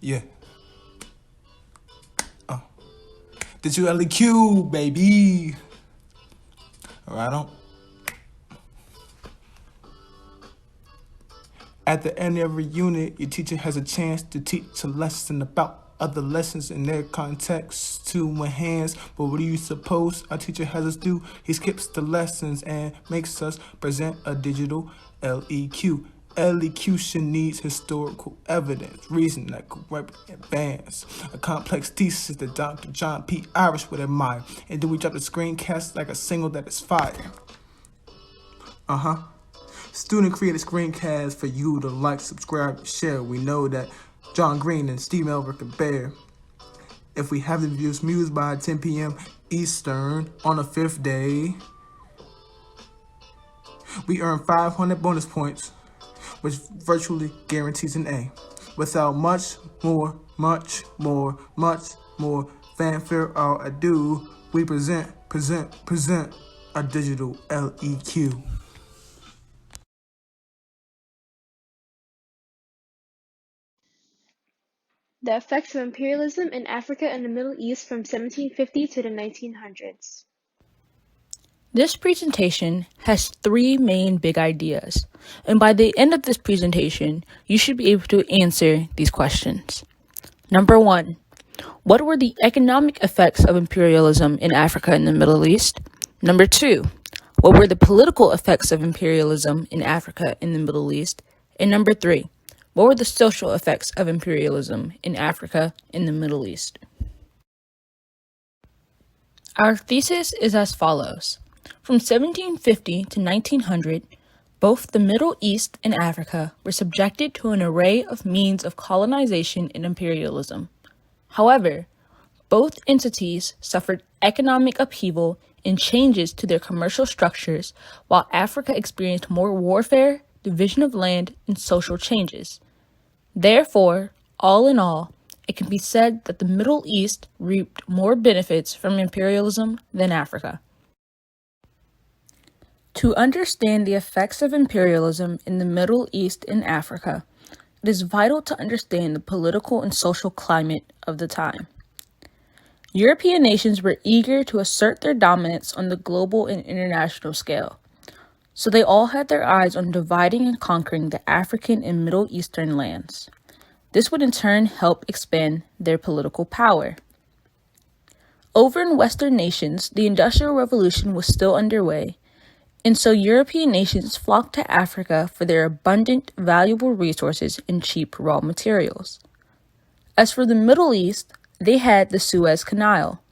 Yeah. Did you LEQ, baby? Right on. At the end of every unit, your teacher has a chance to teach a lesson about other lessons in their context to enhance. But what do you suppose our teacher has us do? He skips the lessons and makes us present a digital LEQ. Elocution needs historical evidence, reason that correct advance. A complex thesis that Dr. John P. Irish would admire. And then we drop the screencast like a single that is fire. Student created screencasts for you to like, subscribe, share. We know that John Green and Steve Elbert can bear. If we have the views mused by 10 p.m. Eastern on the 5th day, we earn 500 bonus points, which virtually guarantees an A. Without much more fanfare or ado, we present a digital LEQ. The effects of imperialism in Africa and the Middle East from 1750 to the 1900s. This presentation has three main big ideas, and by the end of this presentation, you should be able to answer these questions. Number 1, what were the economic effects of imperialism in Africa and the Middle East? Number 2, what were the political effects of imperialism in Africa and the Middle East? And number 3, what were the social effects of imperialism in Africa and the Middle East? Our thesis is as follows. From 1750 to 1900, both the Middle East and Africa were subjected to an array of means of colonization and imperialism. However, both entities suffered economic upheaval and changes to their commercial structures, while Africa experienced more warfare, division of land, and social changes. Therefore, all in all, it can be said that the Middle East reaped more benefits from imperialism than Africa. To understand the effects of imperialism in the Middle East and Africa, it is vital to understand the political and social climate of the time. European nations were eager to assert their dominance on the global and international scale, so they all had their eyes on dividing and conquering the African and Middle Eastern lands. This would in turn help expand their political power. Over in Western nations, the Industrial Revolution was still underway, and so European nations flocked to Africa for their abundant, valuable resources and cheap raw materials. As for the Middle East, they had the Suez Canal,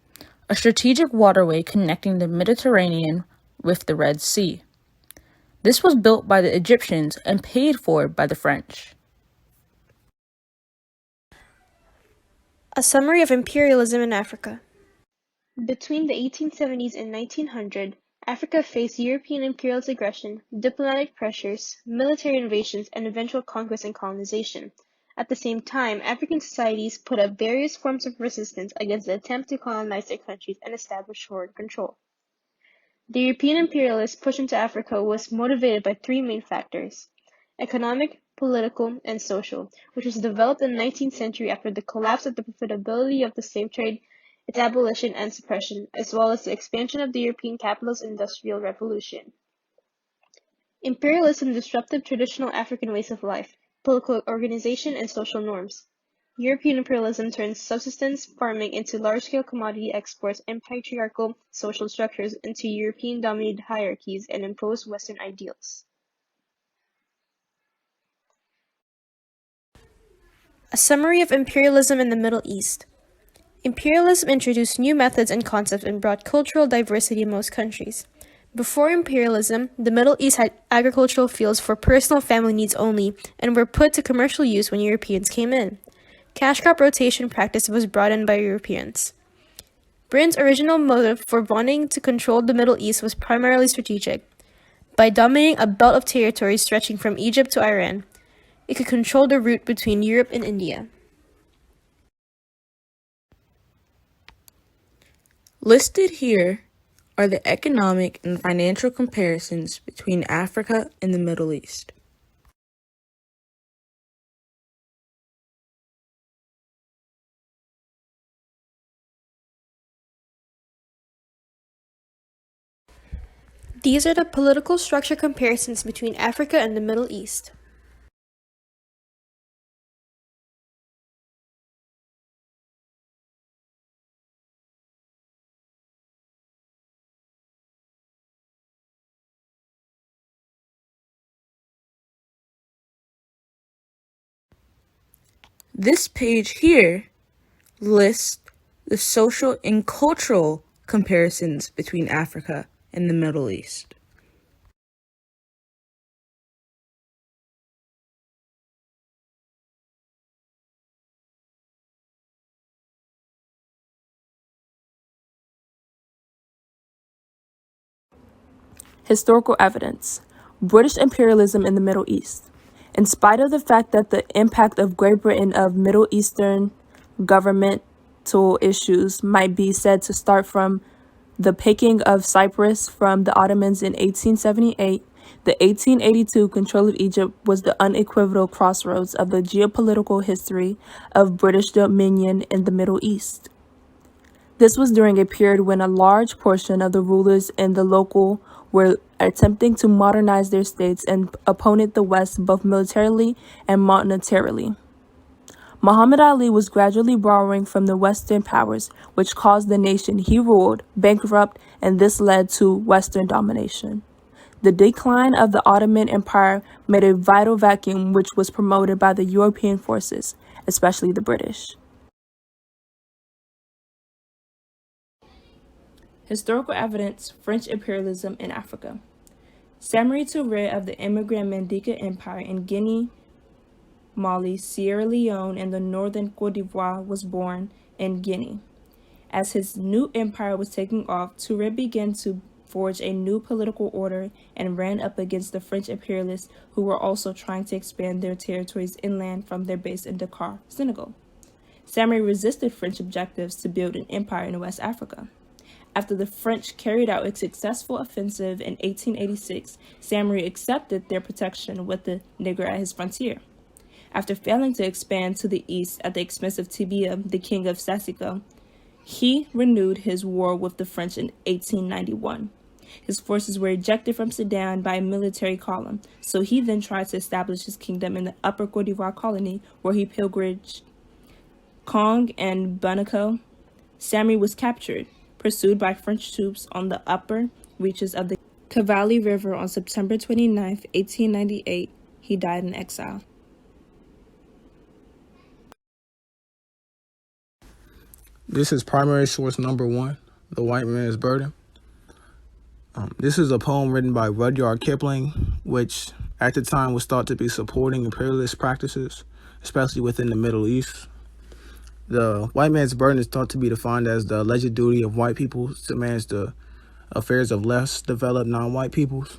a strategic waterway connecting the Mediterranean with the Red Sea. This was built by the Egyptians and paid for by the French. A summary of imperialism in Africa. Between the 1870s and 1900, Africa faced European imperialist aggression, diplomatic pressures, military invasions, and eventual conquest and colonization. At the same time, African societies put up various forms of resistance against the attempt to colonize their countries and establish foreign control. The European imperialist push into Africa was motivated by three main factors: economic, political, and social, which was developed in the 19th century after the collapse of the profitability of the slave trade, its abolition and suppression, as well as the expansion of the European capitalist industrial revolution. Imperialism disrupted traditional African ways of life, political organization, and social norms. European imperialism turned subsistence farming into large-scale commodity exports and patriarchal social structures into European-dominated hierarchies and imposed Western ideals. A summary of imperialism in the Middle East. Imperialism introduced new methods and concepts and brought cultural diversity in most countries. Before imperialism, the Middle East had agricultural fields for personal family needs only and were put to commercial use when Europeans came in. Cash crop rotation practice was brought in by Europeans. Britain's original motive for wanting to control the Middle East was primarily strategic. By dominating a belt of territory stretching from Egypt to Iran, it could control the route between Europe and India. Listed here are the economic and financial comparisons between Africa and the Middle East. These are the political structure comparisons between Africa and the Middle East. This page here lists the social and cultural comparisons between Africa and the Middle East. Historical evidence. British imperialism in the Middle East. In spite of the fact that the impact of Great Britain of Middle Eastern governmental issues might be said to start from the picking of Cyprus from the Ottomans in 1878, the 1882 control of Egypt was the unequivocal crossroads of the geopolitical history of British dominion in the Middle East. This was during a period when a large portion of the rulers in the local were attempting to modernize their states and opponent the West both militarily and monetarily. Muhammad Ali was gradually borrowing from the Western powers, which caused the nation he ruled bankrupt, and this led to Western domination. The decline of the Ottoman Empire made a vital vacuum which was promoted by the European forces, especially the British. Historical evidence, French imperialism in Africa. Samori Touré of the immigrant Mandinka Empire in Guinea, Mali, Sierra Leone, and the northern Côte d'Ivoire was born in Guinea. As his new empire was taking off, Touré began to forge a new political order and ran up against the French imperialists who were also trying to expand their territories inland from their base in Dakar, Senegal. Samori resisted French objectives to build an empire in West Africa. After the French carried out a successful offensive in 1886, Samori accepted their protection with the Niger at his frontier. After failing to expand to the east at the expense of Tibia, the king of Sassiko, he renewed his war with the French in 1891. His forces were ejected from Sudan by a military column, so he then tried to establish his kingdom in the Upper Côte d'Ivoire colony, where he pilgrimaged Kong and Bamako. Samori was captured, pursued by French troops on the upper reaches of the Cavalli River on September 29, 1898. He died in exile. This is primary source number 1, The White Man's Burden. This is a poem written by Rudyard Kipling, which at the time was thought to be supporting imperialist practices, especially within the Middle East. The white man's burden is thought to be defined as the alleged duty of white people to manage the affairs of less developed non-white peoples.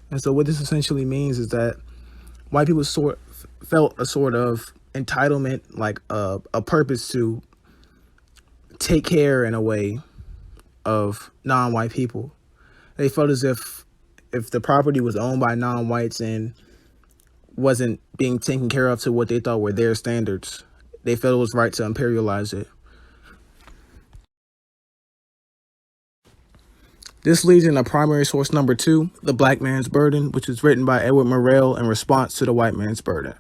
And so what this essentially means is that white people felt a sort of entitlement, like a purpose to take care in a way of non-white people. They felt as if the property was owned by non-whites and wasn't being taken care of to what they thought were their standards, they felt it was right to imperialize it. This leads into primary source number 2, The Black Man's Burden, which is written by Edward Morrell in response to The White Man's Burden.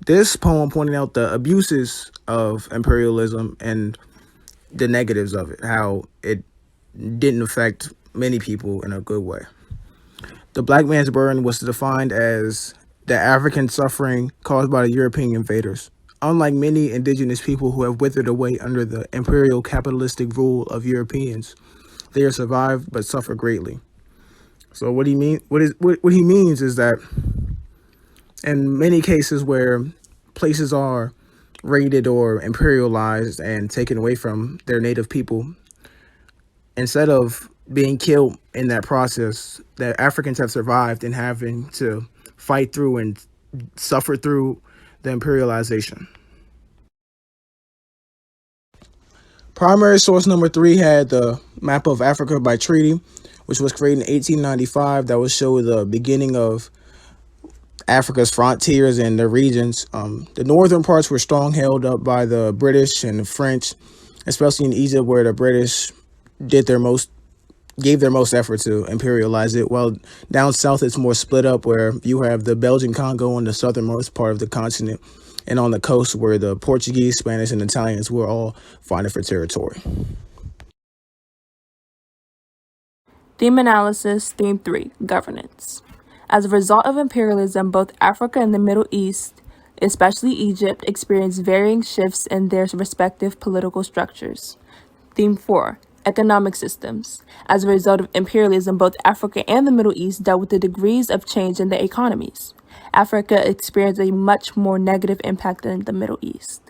This poem pointed out the abuses of imperialism and the negatives of it, how it didn't affect many people in a good way. The Black Man's Burden was defined as the African suffering caused by the European invaders. Unlike many indigenous people who have withered away under the imperial capitalistic rule of Europeans, they are survived but suffer greatly. So what he means is that in many cases where places are raided or imperialized and taken away from their native people, instead of being killed in that process, the Africans have survived in having to fight through and suffer through the imperialization. Primary source number 3 had the map of Africa by treaty, which was created in 1895. That would show the beginning of Africa's frontiers and the regions. The northern parts were strong held up by the British and the French, especially in Egypt, where the British did their most gave their most effort to imperialize it. While down south, it's more split up, where you have the Belgian Congo on the southernmost part of the continent, and on the coast where the Portuguese, Spanish, and Italians were all fighting for territory. Theme analysis, theme 3, governance. As a result of imperialism, both Africa and the Middle East, especially Egypt, experienced varying shifts in their respective political structures. Theme 4, economic systems. As a result of imperialism, both Africa and the Middle East dealt with the degrees of change in their economies. Africa experienced a much more negative impact than the Middle East.